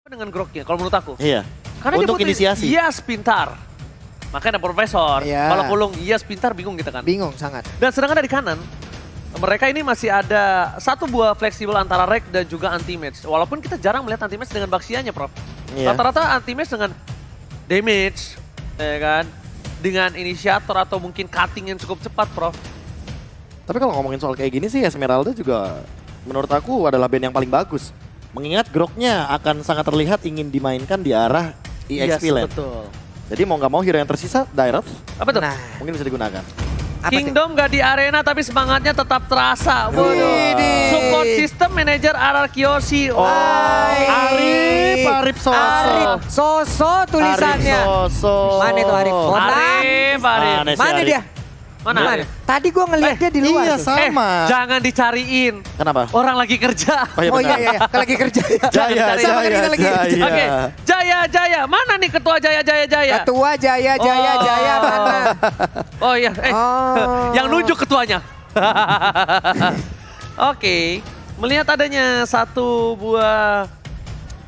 dengan groknya kalau menurut aku. Iya. Karena Untuk dia butuh inisiasi. Yes pintar. Makanya ada profesor. Iya. Kalau Pulung yes pintar bingung kita kan. Bingung sangat. Dan sedangkan dari kanan, mereka ini masih ada satu buah fleksibel antara rek dan juga anti-match. Walaupun kita jarang melihat anti-match dengan Baxianya, Prof. Iya. Rata-rata anti-match dengan damage, ya kan? Dengan inisiator atau mungkin cutting yang cukup cepat, Prof. Tapi kalau ngomongin soal kayak gini sih, Esmeralda juga menurut aku adalah band yang paling bagus. Mengingat groknya akan sangat terlihat ingin dimainkan di arah EXP lane. Betul. Jadi mau nggak mau hero yang tersisa, Direct, Apa tuh? Nah, mungkin bisa digunakan. apa tuh? Kingdom gak di arena tapi semangatnya tetap terasa. Waduh. Widih. Support system manager RR Kiyoshi. Oh, Arif Soso. Arif Soso tulisannya. Arif Soso. Mana itu Arif? Arif. Mana sih Mana Arif? dia? Mana? Mana? Tadi gua ngeliat dia di luar. Iya, tuh. sama. Jangan dicariin. Kenapa? Orang lagi kerja. Oh iya, Oh benar. iya, iya. Lagi kerja ya. Jaya, Sama kan kita lagi kerja. Jaya. Oke, Jaya. Mana nih ketua Jaya? Ketua Jaya, Oh. mana? Oh iya, Oh. yang nunjuk ketuanya. Oke, melihat adanya satu buah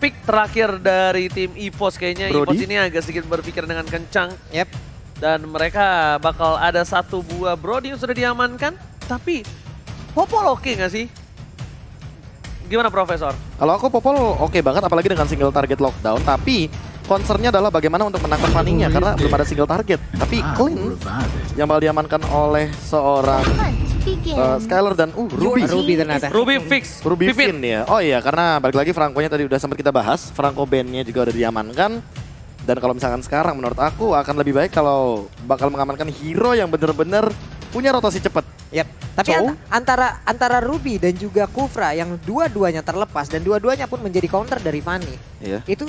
pick terakhir dari tim EVOS kayaknya Brody. EVOS ini agak sedikit berpikir dengan kencang. Yep. Dan mereka bakal ada satu buah Brody yang sudah diamankan. Tapi Popol oke nggak sih? Gimana Profesor? Kalau aku Popol oke banget, apalagi dengan single target lockdown. Tapi concernnya adalah bagaimana untuk menangkap Fanny-nya karena belum ada single target. Tapi clean yang bakal diamankan oleh seorang Skylar dan Ruby. Ruby ternyata. Ruby fix. Ruby Pipin. Finn ya. Oh iya, karena balik lagi Franco-nya tadi udah sempat kita bahas. Franco band-nya juga udah diamankan. Dan kalau misalkan sekarang menurut aku akan lebih baik kalau bakal mengamankan hero yang bener-bener punya rotasi cepat. Yep. Tapi So? antara Ruby dan juga Kufra yang dua-duanya terlepas dan dua-duanya pun menjadi counter dari Fanny. Iya. Itu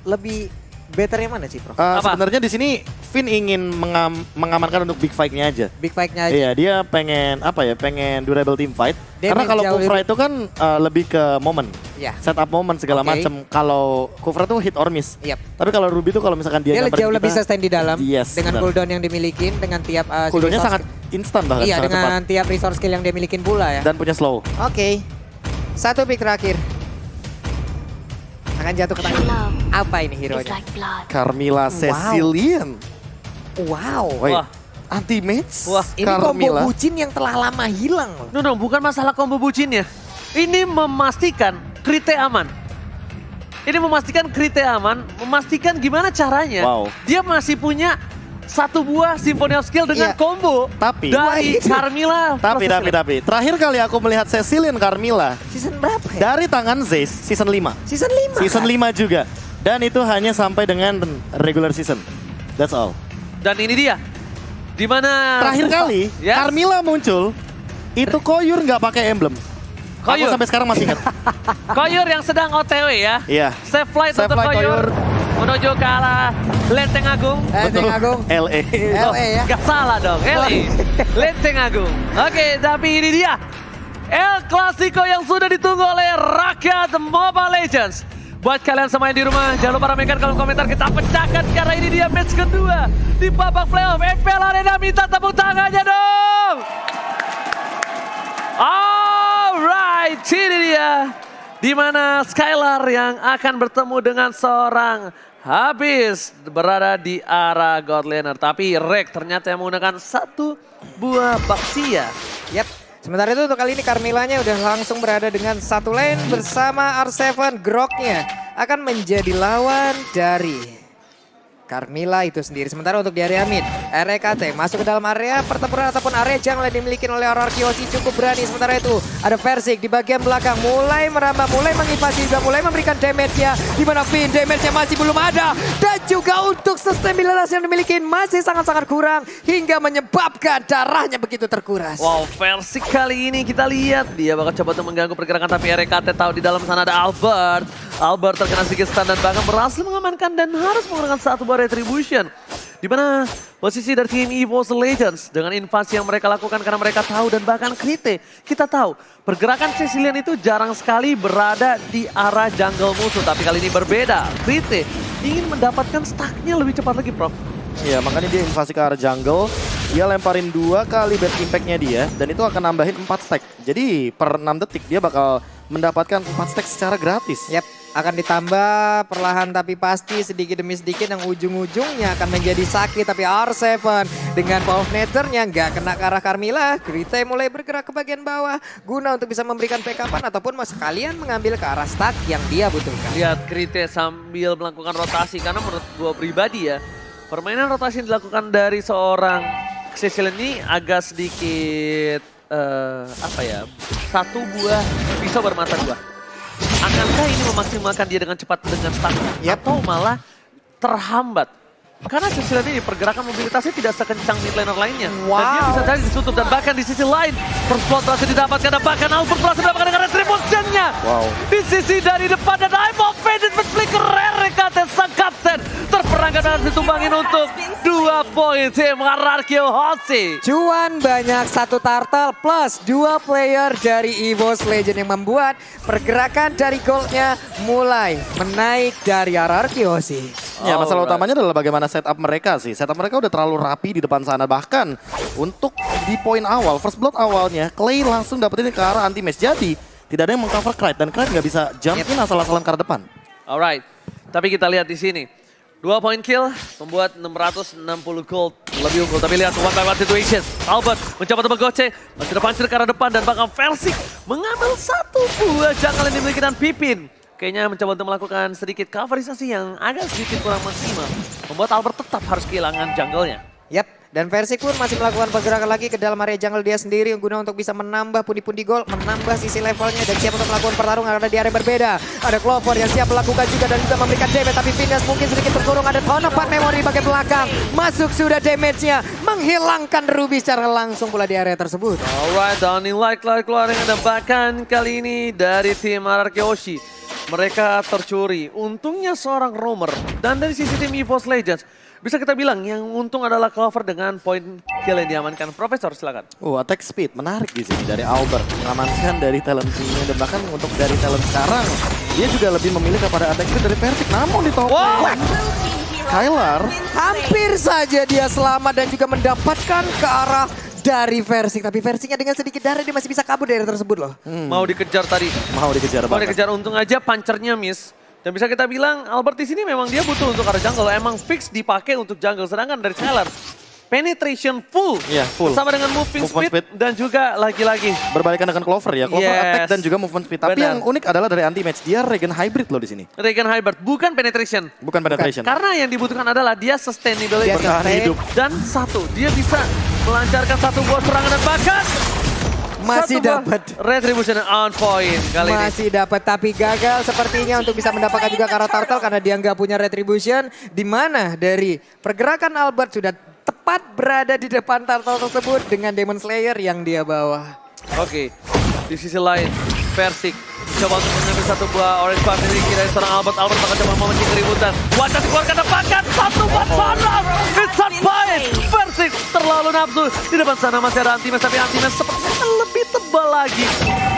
lebih better yang mana sih, Prof? Apa? Sebenarnya di sini Finn ingin mengamankan untuk big fight-nya aja. Big fight-nya aja. Iya, dia pengen apa ya? Pengen durable team fight. Karena Damage kalau jauh Kufra lebih- itu kan lebih ke momen, Ya. setup momen segala Oke. macam. Kalau Kufra tuh hit or miss. Yep. Tapi kalau Ruby tuh kalau misalkan dia Dia nyamperin jauh lebih kita, sustain di dalam Yes, dengan benar. cooldown yang dimiliki dengan tiap cooldownnya resource sangat instan bahkan, Iya, sangat cepat. dengan tiap resource skill yang dia milikin pula ya. Dan punya slow. Oke. Satu pick terakhir. Akan jatuh ke tangan. Apa ini hero-nya? Carmilla Cecilian. Wow. Wait, Wah. anti-match? Wah, Ini combo Carmilla. bucin yang telah lama hilang loh. No, bukan masalah combo bucinnya. Ini memastikan Krite aman. Ini memastikan Krite aman, memastikan gimana caranya. Wow. Dia masih punya satu buah Symphony of Skill dengan Iya. combo Tapi- dari Carmilla. Tapi, terakhir kali aku melihat Cecilian Carmilla Season berapa ya? dari tangan Zeiss season 5. Season 5. Season 5 juga. Dan itu hanya sampai dengan regular season. That's all. Dan ini dia. Di mana Terakhir kali Yes. Carmilla muncul, itu Koyur nggak pakai emblem. Koyur. Aku sampai sekarang masih ingat. Koyur yang sedang OTW ya. Iya. Safe flight Safe untuk flight Koyur. Menuju ke arah Lenteng Agung. Lenteng Agung. LA. LA ya. Gak salah dong, Eli. Lenteng Agung. Oke, tapi ini dia. El Clasico yang sudah ditunggu oleh rakyat Mobile Legends. Buat kalian semua yang di rumah, jangan lupa ramaikan kolom komentar, kita pecahkan karena ini dia match kedua di babak playoff FPL Arena. Minta tepuk tangannya dong. Alright, ini dia. Di mana Skylar yang akan bertemu dengan seorang Habis berada di arah God Laner. Tapi Rek ternyata yang menggunakan satu buah Baxia. Yap. Sementara itu untuk kali ini Carmillanya udah langsung berada dengan satu lane bersama R7 Groknya akan menjadi lawan dari Carmilla itu sendiri. Sementara untuk di area mid, REKT masuk ke dalam area pertempuran ataupun area jungle yang dimiliki oleh RR Kiyoshi cukup berani. Sementara itu ada Versik di bagian belakang mulai merambah, mulai menginvasi juga, mulai memberikan damage-nya. Di mana Finn damage-nya masih belum ada. Dan juga untuk sustainability yang dimiliki masih sangat-sangat kurang hingga menyebabkan darahnya begitu terkuras. Wow, versi kali ini kita lihat dia bakal coba untuk mengganggu pergerakan, tapi RKT tahu di dalam sana ada Albert. Albert terkena sedikit stun dan bahkan berhasil mengamankan dan harus menggunakan satu buah retribution. Di mana posisi dari tim EVOS Legends dengan invasi yang mereka lakukan karena mereka tahu dan bahkan Krite. Kita tahu pergerakan Cecilian itu jarang sekali berada di arah jungle musuh, tapi kali ini berbeda. Krite ingin mendapatkan stacknya lebih cepat lagi, Prof. Iya, makanya dia invasi ke arah jungle. Dia lemparin 2 kali bad impact-nya dia. Dan itu akan nambahin 4 stack. Jadi per 6 detik dia bakal mendapatkan 4 stack secara gratis. Yap. akan ditambah perlahan tapi pasti sedikit demi sedikit yang ujung-ujungnya akan menjadi sakit. Tapi R7 dengan power nature-nya nggak kena ke arah Carmilla. Grite mulai bergerak ke bagian bawah guna untuk bisa memberikan backup-an ataupun mau sekalian mengambil ke arah stack yang dia butuhkan. Lihat Grite sambil melakukan rotasi karena menurut gue pribadi ya, permainan rotasi yang dilakukan dari seorang Cecil ini agak sedikit satu buah pisau bermata dua. Akankah ini memaksimalkan dia dengan cepat dengan stacknya? Atau malah terhambat? Karena Cecil ini pergerakan mobilitasnya tidak sekencang mid laner lainnya. Dan dia bisa jadi ditutup dan bahkan di sisi lain first blood berhasil didapatkan dan bahkan Albert berhasil mendapatkan dengan retribution-nya. Di sisi dari depan dan I'm offended with flicker RKT sang kapten terperangkap dan ditumbangin untuk 2 poin tim Hierarchy Hoshi. Cuan banyak satu turtle plus 2 player dari EVOS Legend yang membuat pergerakan dari goldnya mulai menaik dari Hierarchy Hoshi. Ya, masalah utamanya adalah bagaimana setup mereka sih. Setup mereka udah terlalu rapi di depan sana. Bahkan untuk di poin awal, first blood awalnya, Clay langsung dapetin ke arah anti-match. Jadi tidak ada yang mengcover Clyde dan Clyde nggak bisa jump in asal-asalan ke arah depan. Alright, tapi kita lihat di sini. 2 point kill membuat 660 gold lebih unggul. Tapi lihat one by one situation. Albert mencoba untuk goce, masih pancir ke arah depan dan bahkan Versik mengambil satu buah jungle yang dimiliki dan Pipin. Kayaknya mencoba untuk melakukan sedikit coverisasi yang agak sedikit kurang maksimal. Membuat Albert tetap harus kehilangan jungle-nya. Yap, dan Versik pun masih melakukan pergerakan lagi ke dalam area jungle dia sendiri guna untuk bisa menambah pundi-pundi gol, menambah sisi levelnya dan siap untuk melakukan pertarungan karena di area berbeda. Ada Clover yang siap melakukan juga dan juga memberikan damage, tapi Phineas mungkin sedikit terkurung. Ada Tone of Memory di bagian belakang, masuk sudah damage-nya, menghilangkan Ruby secara langsung pula di area tersebut. Alright, Downing Light keluar yang ada bahkan kali ini dari tim Hierarchy Hoshi. Mereka tercuri, untungnya seorang roamer. Dan dari sisi tim EVOS Legends, bisa kita bilang yang untung adalah Clover dengan poin kill yang diamankan. Profesor, silakan. Attack speed menarik di sini dari Albert. Mengamankan dari talent nya dan bahkan untuk dari talent sekarang, dia juga lebih memilih kepada attack speed dari Versik. Namun di top lane, Skylar hampir saja dia selamat dan juga mendapatkan ke arah dari Versik. Tapi Versiknya dengan sedikit darah dia masih bisa kabur dari tersebut loh. Mau dikejar tadi. mau dikejar Mau banget. dikejar, untung aja punchernya miss. Dan bisa kita bilang Albert di sini memang dia butuh untuk arah jungle. Emang fix dipakai untuk jungle. Sedangkan dari Skylar, penetration full. Iya, full. Bersama dengan movement speed. Dan juga lagi-lagi. Berbalikan dengan Clover ya. Clover attack dan juga movement speed. Tapi Benar. yang unik adalah dari anti-match. Dia regen hybrid loh di sini. Regen Hybrid, bukan penetration. Bukan penetration. Karena yang dibutuhkan adalah dia sustainability. Dia Bertahan sustain. hidup. Dan satu, dia bisa melancarkan satu buah serangan dan bahkan Masih satu buah dapat. retribution on point kali ini. Masih dapat tapi gagal sepertinya untuk bisa mendapatkan juga ke arah turtle karena dia nggak punya retribution. Di mana dari pergerakan Albert sudah tepat berada di depan turtle tersebut dengan Demon Slayer yang dia bawa. Oke, di sisi lain, Versik coba untuk mengambil satu buah orange buff dari kira seorang Albert. Albert bakal coba memancing keributan. Wajah dikeluarkan dapatkan satu buat panas. It's on point. Versik terlalu nafsu. Di depan sana masih ada Antimes, tapi Antimes sepertinya lebih tebal lagi.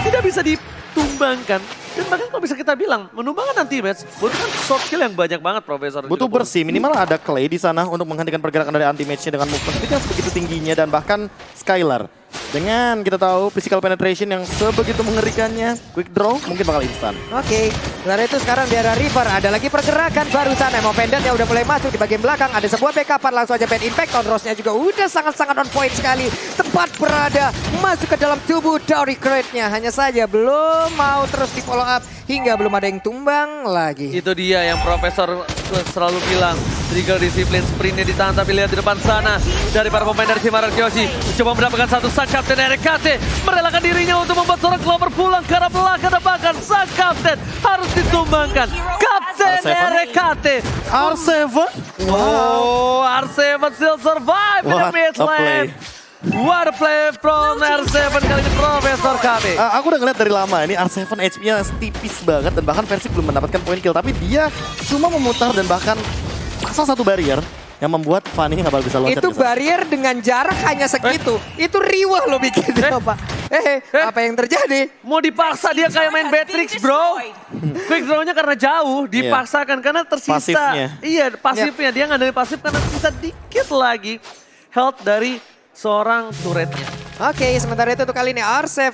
Tidak bisa ditumbangkan. Dan bahkan kalau bisa kita bilang, menumbangkan Antimes butuhkan short kill yang banyak banget, Profesor. Butuh bersih, minimal ada Clay di sana untuk menghentikan pergerakan dari anti-match-nya dengan movement speed yang sebegitu tingginya dan bahkan Skylar. Dengan kita tahu physical penetration yang sebegitu mengerikannya, quick draw mungkin bakal instan. Oke, setelah itu sekarang di arah River ada lagi pergerakan barusan. Emo Pendant yang udah mulai masuk di bagian belakang. Ada sebuah backupan langsung aja Pen Impact. On Rose-nya juga udah sangat-sangat on point sekali. Tepat berada masuk ke dalam tubuh dari Crate-nya. Hanya saja belum mau terus di follow up hingga belum ada yang tumbang lagi. Itu dia yang Profesor selalu bilang. Trigger disiplin sprintnya ditahan, tapi lihat di depan sana. Dari para pemain dari tim Hierarchy Hoshi. Coba mendapatkan satu sang kapten RKT. Merelakan dirinya untuk membuat seorang Clover pulang ke arah belakang. Dan bahkan sang kapten harus ditumbangkan. Kapten RKT. R7? Oh, R7 still survive in the What mid a play. lane. What a play from R7 kali ini Profesor KB. Aku udah ngeliat dari lama ini R7 HP-nya tipis banget dan bahkan Versik belum mendapatkan poin kill. Tapi dia cuma memutar dan bahkan pasang satu barrier yang membuat Fanny nggak bakal bisa loncat. Itu barrier dengan jarak hanya segitu. Itu riwah lo bikin Pak. Apa yang terjadi? Mau dipaksa dia kayak main Beatrix, bro. Quick draw-nya karena jauh, dipaksakan karena tersisa. Pasifnya. Iya, pasifnya. Dia nggak dari pasif karena tersisa dikit lagi health dari seorang turretnya. Oke, sementara itu untuk kali ini R7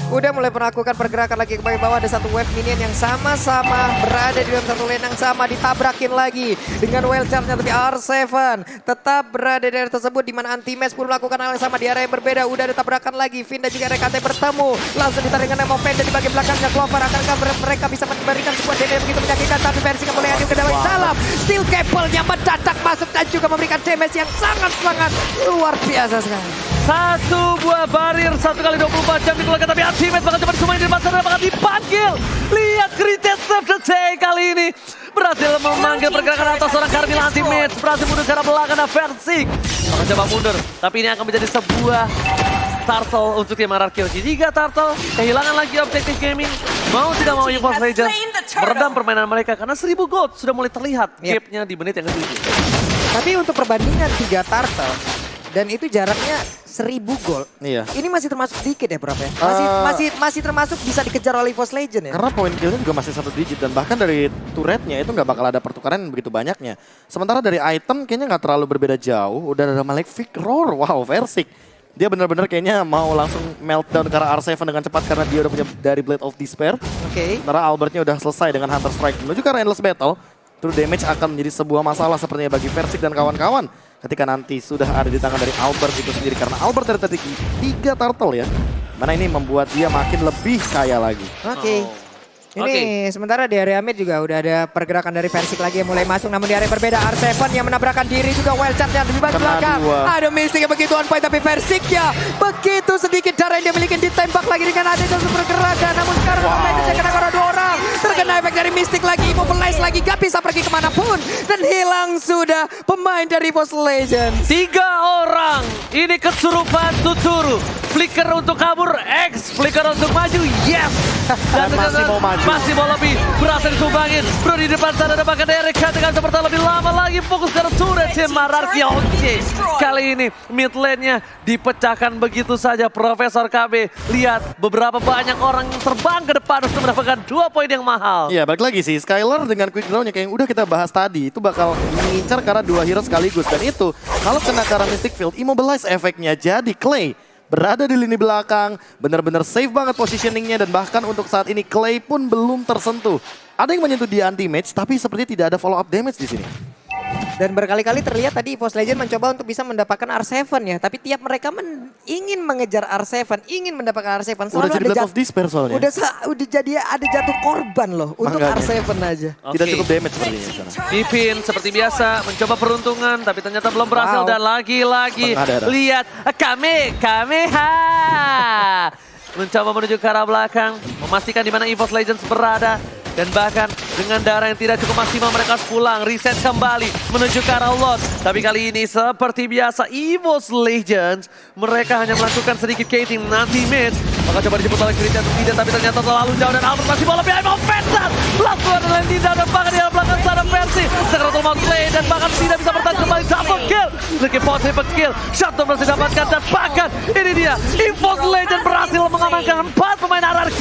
udah mulai melakukan pergerakan lagi ke bawah. Ada satu wave minion yang sama-sama berada di dalam satu lane yang sama, ditabrakin lagi dengan wild charge-nya, tapi R7 tetap berada di area tersebut di mana anti-match pun melakukan hal yang sama di area yang berbeda. Udah ada tabrakan lagi, Vin dan juga RKT bertemu, langsung ditarik dengan Emopen dan di bagian belakangnya Clover. Akankah mereka bisa memberikan sebuah damage begitu menyakitkan, tapi versi mulai hadir ke dalam. Steel Cable-nya mendadak masuk dan juga memberikan damage yang sangat-sangat luar biasa sekali. Satu buah barir 1x24 jam dikeluarkan, tapi ultimate bakal coba disumain di depan sana, bakal dipanggil. Lihat greatest of the day kali ini. Berhasil memanggil pergerakan atas seorang Carmilla anti-match. Berhasil mundur ke arah belakang Versik. Bakal coba mundur, tapi ini akan menjadi sebuah turtle untuk tim RRQ. 3 turtle, kehilangan lagi objektif gaming. Mau tidak mau EVOS Legends meredam permainan mereka karena 1000 gold sudah mulai terlihat gapnya di menit yang ke-7. Tapi untuk perbandingan 3 turtle dan itu jaraknya 1000 gol. Iya. Ini masih termasuk dikit ya, Prof ya? Masih termasuk bisa dikejar oleh EVOS Legends ya? Karena poin killnya juga masih 1 digit dan bahkan dari turretnya itu nggak bakal ada pertukaran yang begitu banyaknya. Sementara dari item kayaknya nggak terlalu berbeda jauh. Udah ada Malefic Roar, wow Versik. Dia benar-benar kayaknya mau langsung meltdown ke arah R7 dengan cepat karena dia udah punya dari Blade of Despair. Oke. Sementara Albertnya udah selesai dengan Hunter Strike. Menuju ke arah Endless Battle, true damage akan menjadi sebuah masalah sepertinya bagi Versik dan kawan-kawan. Ketika nanti sudah ada di tangan dari Albert itu sendiri. Karena Albert dari tadi 3 turtle ya. Mana ini membuat dia makin lebih kaya lagi. Oke. Ini sementara di area mid juga udah ada pergerakan dari Versik lagi yang mulai masuk. Namun di area berbeda R7 yang menabrakkan diri juga wild charge yang di belakang. Ada Mystic yang begitu on point tapi Versik ya begitu sedikit darah yang dia miliki ditembak lagi dengan ada jatuh pergerakan. Namun sekarang Momentnya kena karena 2 orang. Terkena efek dari Mystic lagi, immobilize lagi, gak bisa pergi kemanapun. Dan hilang sudah pemain dari EVOS Legends. 3 orang, ini kesurupan Tuturu. Flicker untuk kabur, X, flicker untuk maju, yes. Dan masih mau maju. Masih mau lebih, berhasil disumbangin. Bro di depan sana ada bahkan Derek dengan seperti lebih lama lagi. Fokus ke turret tim RRQ. Oke, kali ini mid lane-nya dipecahkan begitu saja Profesor KB. Lihat beberapa banyak orang yang terbang ke depan untuk mendapatkan 2 poin yang mahal. Iya balik lagi sih, Skylar dengan quick draw-nya kayak yang udah kita bahas tadi. Itu bakal mengincar karena 2 hero sekaligus. Dan itu kalau kena ke arah Mystic Field, immobilize efeknya. Jadi Clay berada di lini belakang, benar-benar safe banget positioningnya dan bahkan untuk saat ini Clay pun belum tersentuh. Ada yang menyentuh dia anti-match tapi sepertinya tidak ada follow up damage di sini. Dan berkali-kali terlihat tadi EVOS Legends mencoba untuk bisa mendapatkan R7 ya. Tapi tiap mereka ingin mengejar R7, ingin mendapatkan R7. Udah jadi Blade of Despair soalnya. Udah jadi ada jatuh korban loh untuk R7 aja. Tidak cukup damage sepertinya. Pipin seperti biasa mencoba peruntungan tapi ternyata belum berhasil. Dan lagi-lagi lihat Kamehameha. Mencoba menuju ke arah belakang, memastikan di mana EVOS Legends berada. Dan bahkan dengan darah yang tidak cukup maksimal mereka pulang, reset kembali menuju ke arah Lord. Tapi kali ini seperti biasa EVOS Legends, mereka hanya melakukan sedikit gating nanti mid. Maka coba dijemput oleh Christian untuk tidak, tapi ternyata terlalu jauh dan Albert masih bola behind offensive. Langsung ada Lendina dan bahkan di belakang sana Versi. Sekarang mau play dan bahkan tidak bisa bertahan kembali. Double kill, lagi triple kill. Shutdown berhasil didapatkan dan bahkan ini dia EVOS Legends berhasil mengamankan 4 pemain RRQ.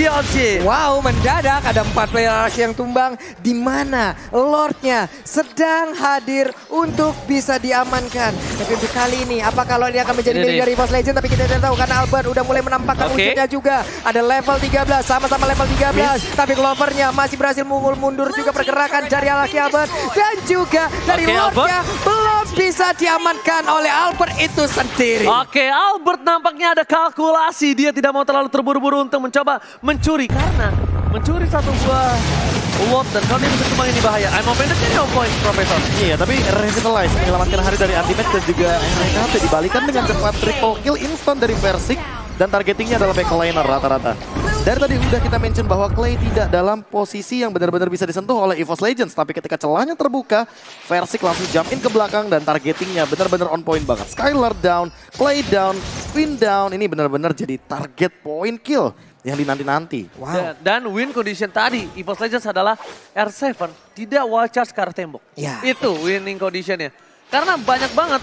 Wow, mendadak ada 4 player RRQ yang tumbang di mana Lordnya sedang hadir untuk bisa diamankan. Tapi untuk kali ini apa kalau dia akan menjadi milik dari EVOS Legends, tapi kita tidak tahu karena Albert udah mulai menampakkan wujudnya juga. Ada level 13, sama-sama level 13. Tapi Clovernya masih berhasil mundur juga pergerakan dari Albert. Dan juga dari Lordnya belum bisa diamankan oleh Albert itu sendiri. Oke, Albert nampaknya ada kalkulasi. Dia tidak mau terlalu terburu-buru untuk mencoba mencuri. Karena mencuri satu buah Lot dan kalau dia bisa cuma ini bahaya. I'm offended ini on point, Profesor. Iya, tapi Revitalize menyelamatkan hari dari anti-match dan juga RKT dibalikan dengan cepat triple kill instant dari Versik. Dan targetingnya adalah backliner rata-rata. Dari tadi udah kita mention bahwa Clay tidak dalam posisi yang benar-benar bisa disentuh oleh EVOS Legends. Tapi ketika celahnya terbuka, Versik langsung jump in ke belakang dan targetingnya benar-benar on point banget. Skylar down, Clay down, Finn down. Ini benar-benar jadi target point kill yang dinanti-nanti. Wow. Dan win condition tadi, EVOS Legends adalah R7 tidak wild charge ke arah tembok. Ya. Itu winning conditionnya. Karena banyak banget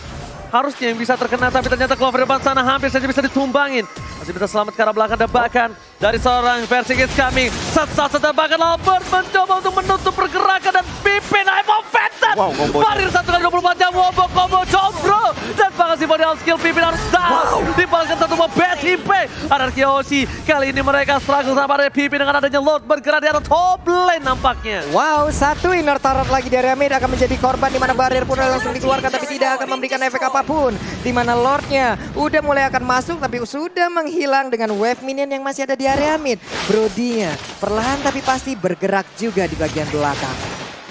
harusnya yang bisa terkena, tapi ternyata Clover depan sana hampir saja bisa ditumbangin. Masih bisa selamat ke arah belakang dan bahkan dari seorang versi is coming. Saat bahkan Albert mencoba untuk menutup pergerakan dan pimpin Ivo Phantom. Wow, kombonya. Parir 1 kali 24 jam, wobok combo combro. Dan bahkan si body skill pimpin harus down. Dibalaskan satu mau bad hip. Anarki Hoshi kali ini mereka struggle sama ada pimpin dengan adanya Lord bergerak di arah top lane nampaknya. Wow, satu inner turret lagi dari Amid akan menjadi korban di mana barrier pun langsung dikeluarkan tapi tidak akan memberikan efek apapun. Di mana Lordnya udah mulai akan masuk tapi sudah menghilang dengan wave minion yang masih ada di area mid. Brody-nya perlahan tapi pasti bergerak juga di bagian belakang.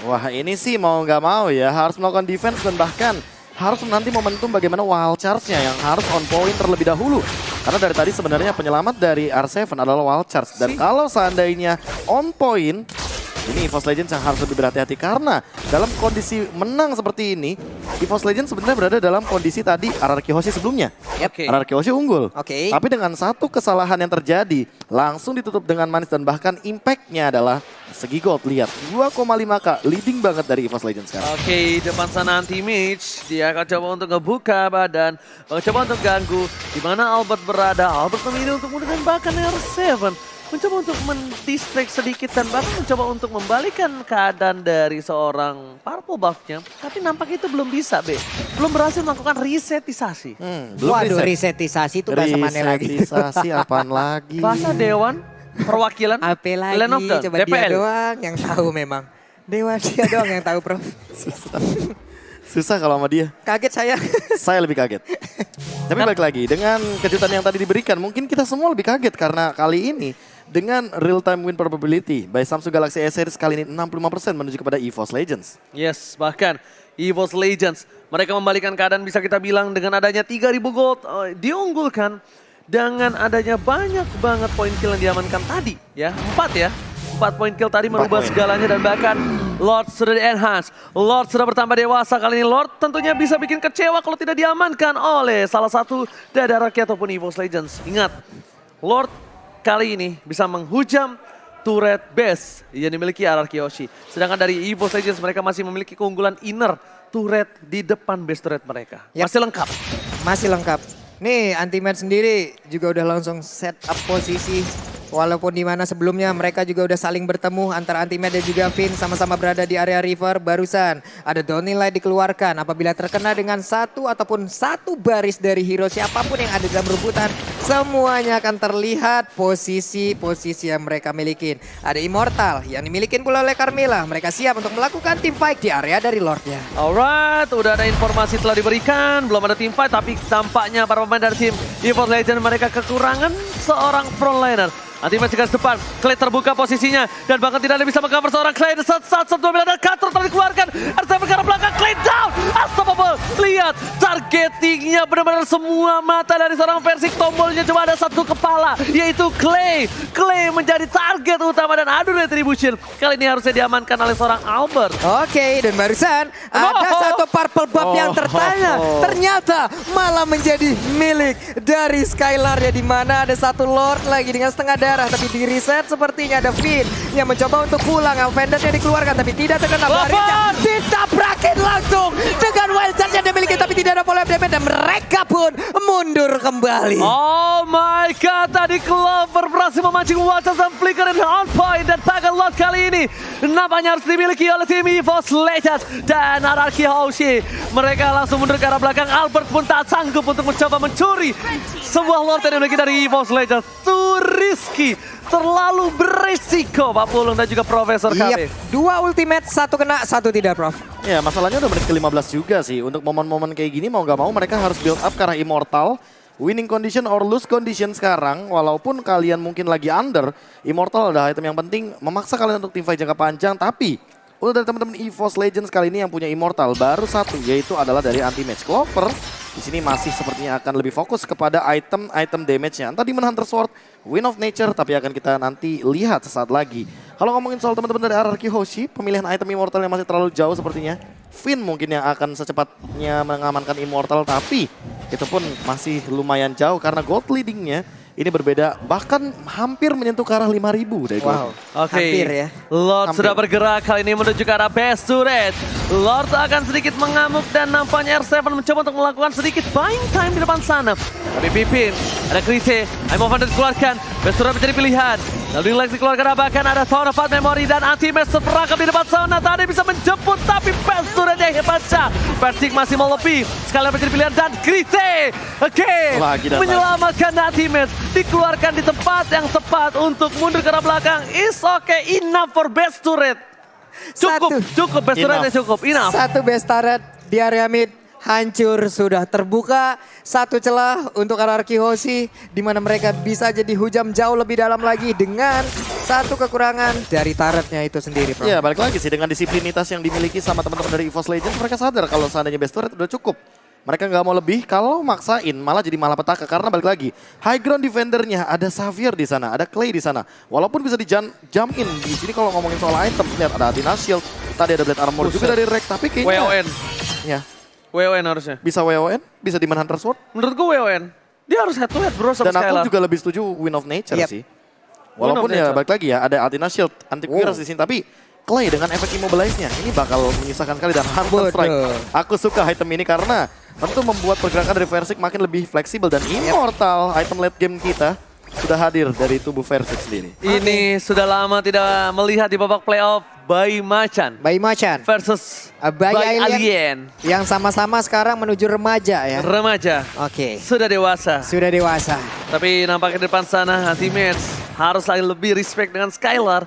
Wah ini sih mau nggak mau ya harus melakukan defense dan bahkan harus menanti momentum bagaimana wild charge-nya yang harus on point terlebih dahulu. Karena dari tadi sebenarnya penyelamat dari R7 adalah wild charge. Dan kalau seandainya on point, ini EVOS Legends yang harus lebih berhati-hati. Karena dalam kondisi menang seperti ini, EVOS Legends sebenarnya berada dalam kondisi tadi RRQ Hoshi sebelumnya. Oke. RRQ Hoshi unggul. Oke. Tapi dengan satu kesalahan yang terjadi, langsung ditutup dengan manis dan bahkan impact-nya adalah segi gold. Lihat, 2,5k leading banget dari EVOS Legends sekarang. Oke, depan sana anti-mage. Dia akan coba untuk ngebuka badan. Coba untuk ganggu. Di mana Albert berada. Albert memilih untuk menggunakan bahkan R7. Mencoba untuk mendistract sedikit dan bahkan mencoba untuk membalikan keadaan dari seorang purple buff-nya. Tapi nampaknya itu belum bisa, Be. Belum berhasil melakukan resetisasi. Belum Waduh, reset. resetisasi itu bahasa mana lagi? Resetisasi apaan lagi? Bahasa Dewan Perwakilan Apa lagi? Land of the Coba dia DPL. doang yang tahu memang. Dewa dia doang yang tahu, Prof. Susah kalau sama dia. Kaget saya. Saya lebih kaget. Tapi balik lagi, dengan kejutan yang tadi diberikan, mungkin kita semua lebih kaget karena kali ini dengan real time win probability by Samsung Galaxy S Series kali ini 65% menuju kepada EVOS Legends. Yes, bahkan EVOS Legends. Mereka membalikan keadaan bisa kita bilang dengan adanya 3.000 gold. Diunggulkan dengan adanya banyak banget poin kill yang diamankan tadi. Ya, 4 ya. 4 poin kill tadi merubah poin. segalanya dan bahkan Lord sudah di-enhance. Lord sudah bertambah dewasa. Kali ini Lord tentunya bisa bikin kecewa kalau tidak diamankan oleh salah satu dari RRQ ataupun EVOS Legends. Ingat, Lord kali ini bisa menghujam turret base yang dimiliki RRQ Hoshi. Sedangkan dari EVOS Legends mereka masih memiliki keunggulan inner turret di depan base turret mereka. Yap. Masih lengkap. Masih lengkap. Nih, Anti-Match sendiri juga udah langsung set up posisi. Walaupun di mana sebelumnya mereka juga udah saling bertemu antara Anti-Match dan juga Finn sama-sama berada di area river. Barusan ada Downing Light dikeluarkan apabila terkena dengan satu ataupun satu baris dari hero siapapun yang ada dalam rebutan. Semuanya akan terlihat posisi-posisi yang mereka miliki. Ada Immortal yang dimiliki pula oleh Carmilla. Mereka siap untuk melakukan team fight di area dari Lordnya. Alright, udah ada informasi telah diberikan. Belum ada team fight tapi tampaknya para pemain dari tim EVOS Legends mereka kekurangan seorang frontliner. Anti-Match garis depan, Clay terbuka posisinya dan bahkan tidak ada bisa mengcover seorang Clay. Saat 2 miliar dan counter telah dikeluarkan. R7 ke arah belakang, Clay down. Unstoppable. Lihat targetingnya benar-benar semua mata dari seorang versi tombolnya cuma ada satu kepala yaitu Clay. Clay menjadi target utama dan adu retribution. Kali ini harusnya diamankan oleh seorang Albert. Oke, dan barusan ada satu purple buff yang tertanya. Ternyata malah menjadi milik dari Skylar ya, di mana ada satu Lord lagi dengan setengah darah tapi di reset sepertinya ada Finn yang mencoba untuk pulang. Vendornya dikeluarkan tapi tidak terkena barisnya. Ditabrakin langsung dengan wild charge yang dimiliki tapi tidak ada follow up damage dan mereka pun mundur kembali. Oh my god, tadi Clover berhasil memancing wajah dan flicker dan on point dan tagal Lord kali ini nampaknya harus dimiliki oleh tim EVOS Legends dan RRQ Hoshi. Mereka langsung mundur ke arah belakang. Albert pun tak sanggup untuk mencoba mencuri sebuah Lord yang dimiliki dari EVOS Legends. Too risky, terlalu berisiko Pak Pulung dan juga Profesor KB. Dua ultimate, satu kena, satu tidak, Prof. Ya masalahnya udah menit ke-15 juga sih. Untuk momen-momen kayak gini mau nggak mau mereka harus build up ke arah Immortal. Winning condition or lose condition sekarang, walaupun kalian mungkin lagi under, Immortal adalah item yang penting memaksa kalian untuk team fight jangka panjang. Tapi untuk dari teman-teman EVOS Legends kali ini yang punya Immortal baru satu, yaitu adalah dari Anti-Match. Clover di sini masih sepertinya akan lebih fokus kepada item damage-nya. Entah Demon Hunter Sword, Wind of Nature, tapi akan kita nanti lihat sesaat lagi. Kalau ngomongin soal teman-teman dari RRQ Hoshi, pemilihan item Immortal yang masih terlalu jauh sepertinya. Finn mungkin yang akan secepatnya mengamankan Immortal, tapi itu pun masih lumayan jauh karena gold leading-nya ini berbeda, bahkan hampir menyentuh ke arah 5.000 dari gua. Wow, Oke, hampir ya. Lord Hampir. sudah bergerak kali ini menuju ke arah base turret. Lord akan sedikit mengamuk dan nampaknya R7 mencoba untuk melakukan sedikit buying time di depan sana. Tapi Pipin, ada Krite, Aimovan dikeluarkan, base turret menjadi pilihan. Lalu Lex dikeluarkan, bahkan ada Throne of Fat Memory dan Anti-Mass terperangkap di depan sana. Tadi bisa menjemput, tapi base turretnya hebatnya. Persik masih melebih, sekalian menjadi pilihan dan Krite. Oke, Lagi dan menyelamatkan Anti-Mass. Dikeluarkan di tempat yang tepat untuk mundur ke arah belakang. Is okay, enough for best turret. Cukup, best turretnya cukup, enough. Satu base turret di area mid hancur, sudah terbuka satu celah untuk RRQ Hoshi di mana mereka bisa jadi hujam jauh lebih dalam lagi dengan satu kekurangan dari turretnya itu sendiri, Bro. Ya balik lagi sih dengan disiplinitas yang dimiliki sama teman-teman dari EVOS Legends, mereka sadar kalau seandainya best turret udah cukup. Mereka nggak mau lebih, kalau maksain malah jadi malapetaka karena balik lagi high ground defendernya ada Xavier di sana, ada Clay di sana. Walaupun bisa di jump in di sini kalau ngomongin soal item, lihat ada Athena Shield, tadi ada Blade Armor juga dari Rek, tapi kayaknya WON. ya WON harusnya. bisa WON, bisa Demon Hunter Sword. Menurut gue WON. Dia harus head to head bro sama Dan Skylar. aku juga lebih setuju Wind of Nature Yep. sih. Walaupun Wind of ya Nature. balik lagi ya ada Athena Shield, anti Quiras di sini, tapi Clay dengan efek immobilize-nya ini bakal menyusahkan sekali dan Hunter Strike. Betul. Aku suka item ini karena tentu membuat pergerakan dari Versik makin lebih fleksibel dan immortal. Item late game kita sudah hadir dari tubuh Versik sendiri. Ini sudah lama tidak melihat di babak playoff Bayi Macan Bayi Macan versus Bayi Bayi Alien. Alien. yang sama-sama sekarang menuju remaja ya. Remaja. Oke, Sudah dewasa. sudah dewasa. Tapi nampaknya di depan sana Anti-Mass harus lebih respect dengan Skylar.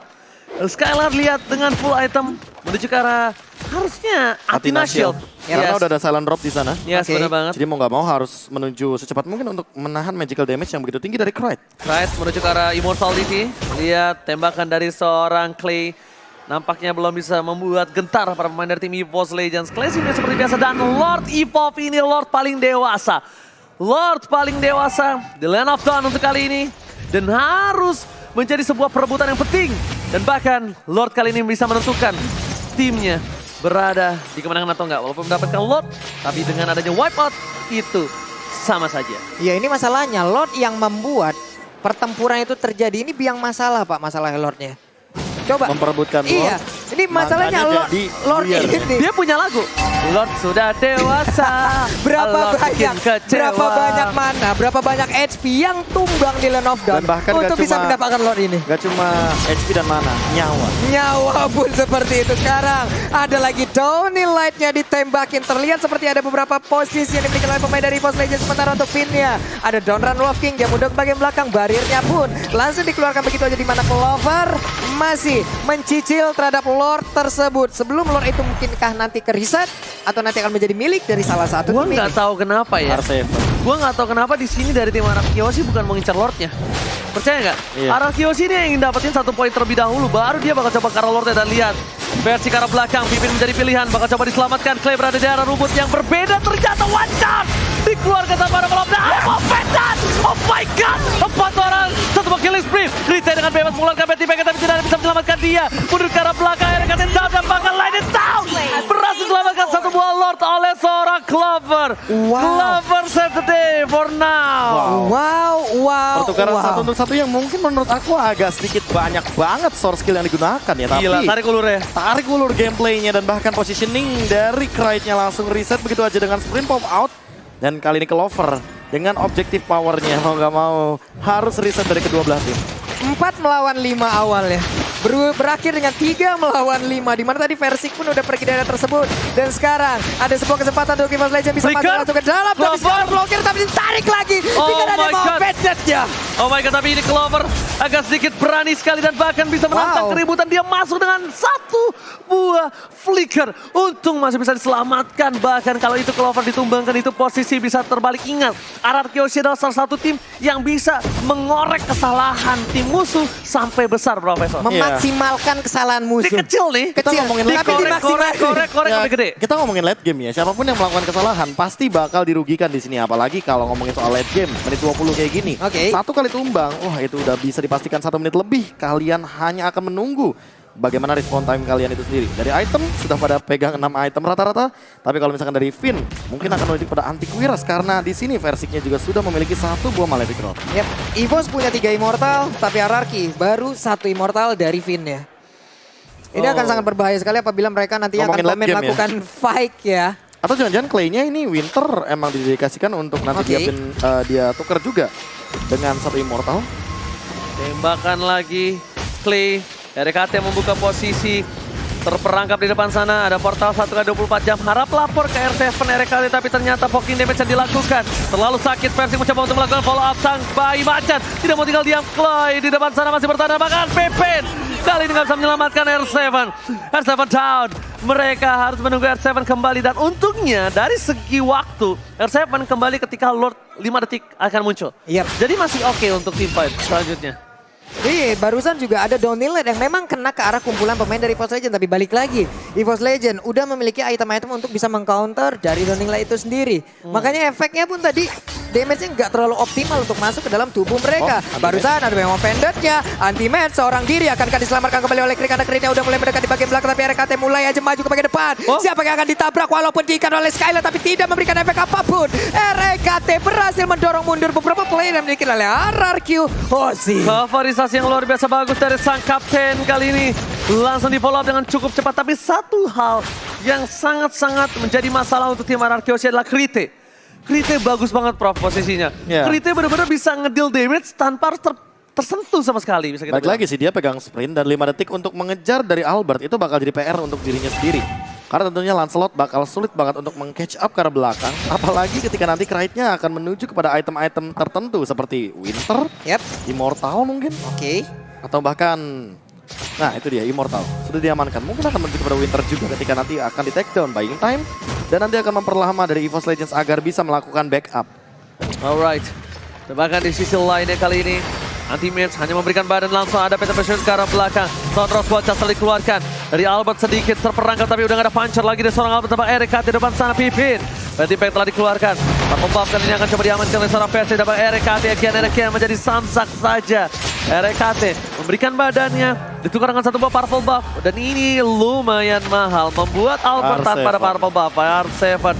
Skylar lihat dengan full item menuju ke arah harusnya Athena Shield. Karena udah ada silent drop di sana. Yes, Oke. benar banget. Jadi mau nggak mau harus menuju secepat mungkin untuk menahan magical damage yang begitu tinggi dari Krite. Right, menuju ke arah Immortality. Lihat tembakan dari seorang Clay. Nampaknya belum bisa membuat gentar para pemain dari tim EVOS Legends. Clay sih seperti biasa dan Lord Evolve ini Lord paling dewasa. Lord paling dewasa di Land of Dawn untuk kali ini. Dan harus menjadi sebuah perebutan yang penting. Dan bahkan Lord kali ini bisa menentukan timnya berada di kemenangan atau enggak. Walaupun mendapatkan Lord, tapi dengan adanya wipeout itu sama saja. Ya ini masalahnya, Lord yang membuat pertempuran itu terjadi. Ini biang masalah Pak, masalah Lordnya. Coba. Memperebutkan Iya, Lord. ini masalahnya Makanya Lord, jadi Lord buyar. ini. Dia punya lagu. Lord sudah dewasa. Berapa Lord bikin banyak, kecewa. berapa banyak mana, berapa banyak HP yang tumbang di Land of Dawn Dan bahkan gak untuk bisa cuma- mendapatkan Lord ini. Gak cuma HP dan mana, nyawa. Nyawa pun seperti itu. Sekarang ada lagi Downy Light-nya ditembakin. Terlihat seperti ada beberapa posisi yang dimiliki oleh pemain dari EVOS Legends. Sementara untuk Finn-nya ada Downrun Wolf King. Dia mundur ke bagian belakang. Bariernya pun langsung dikeluarkan begitu aja, di mana Clover masih mencicil terhadap Lord tersebut. Sebelum Lord itu mungkinkah nanti ke reset atau nanti akan menjadi milik dari salah satu Gua tim nggak ini. tahu kenapa ya. R7. Gua nggak tahu kenapa di sini dari tim Arak Kiyoshi bukan mengincar Lordnya. Percaya nggak? Iya. Arak Kiyoshi ini yang ingin dapetin 1 poin terlebih dahulu. Baru dia bakal coba ke arah Lordnya dan lihat. Versi ke arah belakang, Pipin menjadi pilihan. Bakal coba diselamatkan. Clay berada di arah rumput yang berbeda. Ternyata one shot. Dikeluarkan tanpa ada melompat. Oh my god. 4 orang. 1 killing spree. Rita dengan bebas mengeluarkan Betty Baker tapi tidak ada bisa menyelamatkan dia. Mundur ke arah belakang. Akhirnya kasih down dan bahkan line it down. Berhasil selamatkan 1 buah Lord oleh seorang Clover. Wow. Clover save the day for now. Wow. Pertukaran 1 untuk 1 yang mungkin menurut aku agak sedikit banyak banget source skill yang digunakan ya. Tapi Gila, tarik ulurnya. tarik ulur gameplaynya dan bahkan positioning dari Krite-nya langsung reset begitu aja dengan sprint pop out. Dan kali ini Clover dengan objektif powernya mau nggak mau harus reset dari kedua belah tim. 4 melawan 5 awalnya. Berakhir dengan 3 melawan 5. Dimana tadi Versik pun udah pergi dari area tersebut. Dan sekarang ada sebuah kesempatan untuk EVOS Legends bisa masuk Flicker. langsung ke dalam. Tapi Clover. sekarang blokir tapi ditarik lagi. Oh Dengan ada my mau God. bandetnya. Oh my god, tapi ini Clover agak sedikit berani sekali dan bahkan bisa menantang Wow. keributan. Dia masuk dengan 1 buah flicker. Untung masih bisa diselamatkan. Bahkan kalau itu Clover ditumbangkan itu posisi bisa terbalik. Ingat, RRQ Hoshi adalah salah satu tim yang bisa mengorek kesalahan tim musuh sampai besar, Profesor. Memaksimalkan kesalahan Ini musuh. kecil nih. Kita Kecil, ngomongin tapi late game. dimaksimalkan. Korek Ya, lebih gede. kita ngomongin late game ya, siapapun yang melakukan kesalahan pasti bakal dirugikan di sini. Apalagi kalau ngomongin soal late game, menit 20 kayak gini. Oke. 1 kali tumbang, wah itu udah bisa dipastikan 1 menit lebih. Kalian hanya akan menunggu bagaimana respon time kalian itu sendiri. Dari item sudah pada pegang 6 item rata-rata, tapi kalau misalkan dari Finn mungkin akan lebih pada antivirus karena di sini Versiknya juga sudah memiliki 1 buah Malefic Rod. Yap, EVOS punya 3 Immortal, tapi Hierarchy baru 1 Immortal dari Finn ya. Ini akan sangat berbahaya sekali apabila mereka nantinya akan melakukan fight ya. Atau jangan-jangan Clay-nya ini Winter emang didedikasikan untuk nanti dia tuker juga dengan 1 Immortal. Tembakan lagi Clay. RKT membuka posisi. Terperangkap di depan sana. Ada portal 1x24 jam. Harap lapor ke R7 RKT. Tapi ternyata poking damage yang dilakukan. Terlalu sakit. Versik mencoba untuk melakukan follow up. Sang bayi macan. Tidak mau tinggal diam. Clay di depan sana masih bertahan. Bahkan Pepin. Kali ini nggak bisa menyelamatkan R7. R7 down. Mereka harus menunggu R7 kembali. Dan untungnya dari segi waktu. R7 kembali ketika Lord 5 detik akan muncul. Yep. Jadi masih oke untuk team fight selanjutnya. Barusan juga ada downhill yang memang kena ke arah kumpulan pemain dari EVOS Legend. Tapi balik lagi, EVOS Legend udah memiliki item-item untuk bisa mengcounter dari downhill itu sendiri. Makanya efeknya pun tadi damage-nya nggak terlalu optimal untuk masuk ke dalam tubuh mereka. Barusan ada memang pendetnya, anti-match seorang diri akan diselamatkan kembali oleh Krik. Karena Kriknya udah mulai mendekat di bagian belakang. Tapi RKT mulai aja maju ke bagian depan. Siapa yang akan ditabrak walaupun diikat oleh Skylar tapi tidak memberikan efek apapun. RKT berhasil mendorong mundur beberapa player yang dimiliki oleh RRQ. Coverisasi yang luar biasa bagus dari sang kapten kali ini. Langsung di follow up dengan cukup cepat. Tapi satu hal yang sangat-sangat menjadi masalah untuk tim RRQ adalah Krite. Krite bagus banget Prof posisinya. Krite benar-benar bisa ngedeal damage tanpa harus tersentuh sama sekali. Bisa kita Balik lagi sih dia pegang sprint dan 5 detik untuk mengejar dari Albert. Itu bakal jadi PR untuk dirinya sendiri. Karena tentunya Lancelot bakal sulit banget untuk meng-catch up ke arah belakang. Apalagi ketika nanti Krite-nya akan menuju kepada item-item tertentu seperti Winter, Immortal mungkin. Atau bahkan, nah itu dia Immortal. Sudah diamankan. Mungkin akan menuju kepada Winter juga ketika nanti akan di take down buying time. Dan nanti akan memperlama dari EVOS Legends agar bisa melakukan backup. Alright. Bahkan di sisi lainnya kali ini Anti-Mage hanya memberikan badan langsung ada Peter Passion ke arah belakang. Soundrock Watch asal dikeluarkan. Dari Albert sedikit terperangkap tapi udah gak ada puncher lagi dari seorang Albert. Tambah RKT di depan sana Pipin. Berarti Pack telah dikeluarkan. Pembab kali ini akan coba diamankan oleh seorang PSG. Dapat RKT again menjadi samsak saja. RKT memberikan badannya. Ditukar dengan satu buah purple buff. Dan ini lumayan mahal. Membuat Albert tanpa ada purple buff. R7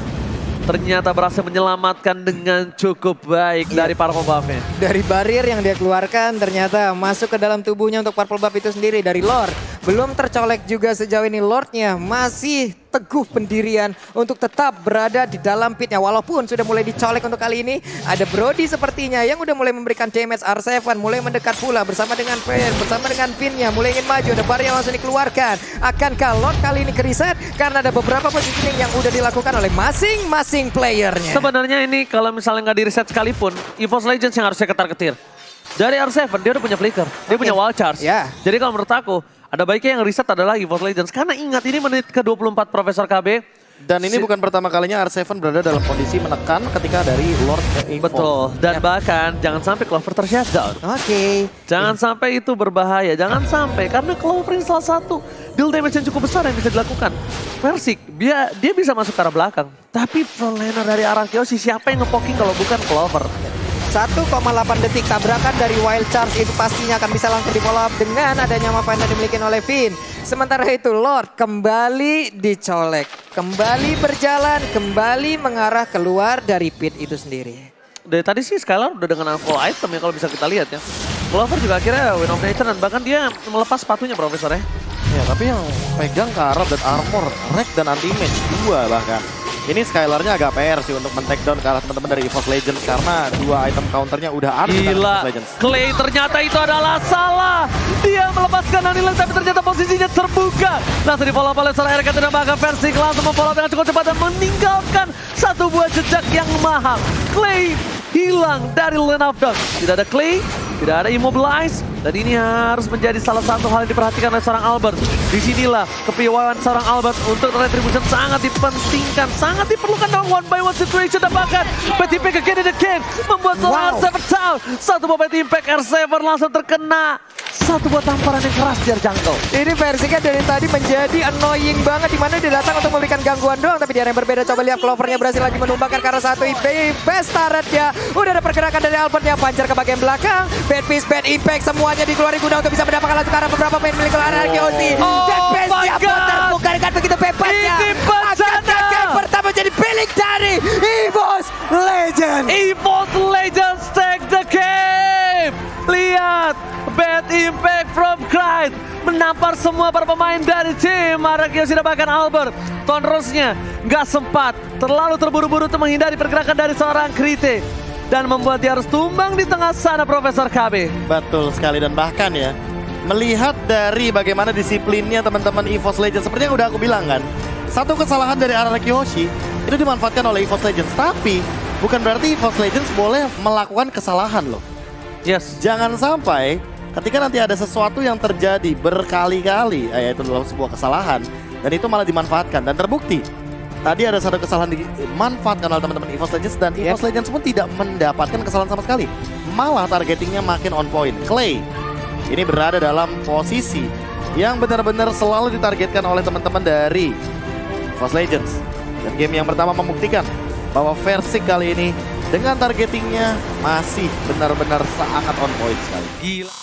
ternyata berhasil menyelamatkan dengan cukup baik dari purple buff-nya. Dari barrier yang dia keluarkan ternyata masuk ke dalam tubuhnya untuk purple buff itu sendiri dari Lord. Belum tercolek juga sejauh ini Lordnya masih teguh pendirian untuk tetap berada di dalam pitnya. Walaupun sudah mulai dicolek untuk kali ini. Ada Brody sepertinya yang udah mulai memberikan damage. R7 mulai mendekat pula bersama dengan Fen, bersama dengan Finnya. Mulai ingin maju, ada barrier yang langsung dikeluarkan. Akankah Lord kali ini kereset? Karena ada beberapa positioning yang udah dilakukan oleh masing-masing playernya. Sebenarnya ini kalau misalnya nggak di-reset sekalipun, EVOS Legends yang harusnya ketar-ketir. Dari R7 dia udah punya flicker, dia punya wall charge. Jadi kalau menurut aku, ada baiknya yang reset adalah EVOS Legends. Karena ingat ini menit ke-24 Profesor KB. Dan ini bukan pertama kalinya R7 berada dalam kondisi menekan ketika dari Lord ke-info. Betul. Dan bahkan jangan sampai Clover ter-shutdown. Jangan sampai itu berbahaya. Jangan sampai. Karena Clover ini salah satu deal damage yang cukup besar yang bisa dilakukan. Versik, dia bisa masuk ke arah belakang. Tapi frontlaner dari RRQ siapa yang nge-poking kalau bukan Clover? 1,8 detik tabrakan dari Wild Charge itu pastinya akan bisa langsung di follow up dengan adanya mapa yang dimiliki oleh Finn. Sementara itu Lord kembali dicolek, kembali berjalan, kembali mengarah keluar dari pit itu sendiri. Dari tadi sih Skylar udah dengan full item ya kalau bisa kita lihat ya. Clover juga akhirnya win of nature dan bahkan dia melepas sepatunya Profesor ya. Ya tapi yang pegang karat dan armor, wreck dan anti-mage 2 bahkan. Ini Skylar-nya agak PR sih untuk men-take down ke arah teman-teman dari EVOS Legends karena 2 item counternya udah ada di EVOS Legends. Clay ternyata itu adalah salah. Dia melepaskan Anilin tapi ternyata posisinya terbuka. Langsung di-follow oleh seorang RKT dan bahkan Versik langsung memfollow dengan cukup cepat dan meninggalkan satu buah jejak yang mahal. Clay hilang dari lane of dog. Tidak ada Clay, tidak ada Immobilize. Dan ini harus menjadi salah satu hal yang diperhatikan oleh seorang Albert. Disinilah kepiawaian seorang Albert untuk retribution sangat dipentingkan, sangat diperlukan dalam one by one situation. Dan bahkan Petty Impact again and again membuat seorang R7 down. Satu buah Petty Impact, R7 langsung terkena satu buah tamparan yang keras dari jungle. Ini versinya dari tadi menjadi annoying banget, dimana dia datang untuk memberikan gangguan doang. Tapi dia yang berbeda, coba lihat Clovernya berhasil lagi menumbangkan karena satu IP best turretnya. Udah ada pergerakan dari Albertnya, pancar ke bagian belakang. Bad Piece, Bad Impact semuanya dikeluarin guna untuk bisa mendapatkan langsung karena beberapa main milik Araki Osi. Dan my Bestia pun God. terbuka dengan begitu bebasnya. Ini bencana. Game pertama jadi pilih dari EVOS Legend. EVOS Legends take the game. Lihat, Bad Impact from Clyde menampar semua para pemain dari tim Araki Yoshida bahkan Albert. Tonrosnya nggak sempat, terlalu terburu-buru untuk menghindari pergerakan dari seorang Krite. Dan membuat dia harus tumbang di tengah sana Profesor KB. Betul sekali, dan bahkan ya, melihat dari bagaimana disiplinnya teman-teman EVOS Legends, seperti yang udah aku bilang kan, satu kesalahan dari Araki Hoshi itu dimanfaatkan oleh EVOS Legends, tapi bukan berarti EVOS Legends boleh melakukan kesalahan loh. Yes. Jangan sampai ketika nanti ada sesuatu yang terjadi berkali-kali, yaitu dalam sebuah kesalahan, dan itu malah dimanfaatkan. Dan terbukti, tadi ada satu kesalahan dimanfaatkan oleh teman-teman EVOS Legends, dan EVOS Legends pun tidak mendapatkan kesalahan sama sekali. Malah targetingnya makin on point. Clay ini berada dalam posisi yang benar-benar selalu ditargetkan oleh teman-teman dari EVOS Legends. Dan game yang pertama membuktikan bahwa versi kali ini dengan targetingnya masih benar-benar sangat on point sekali. Gila.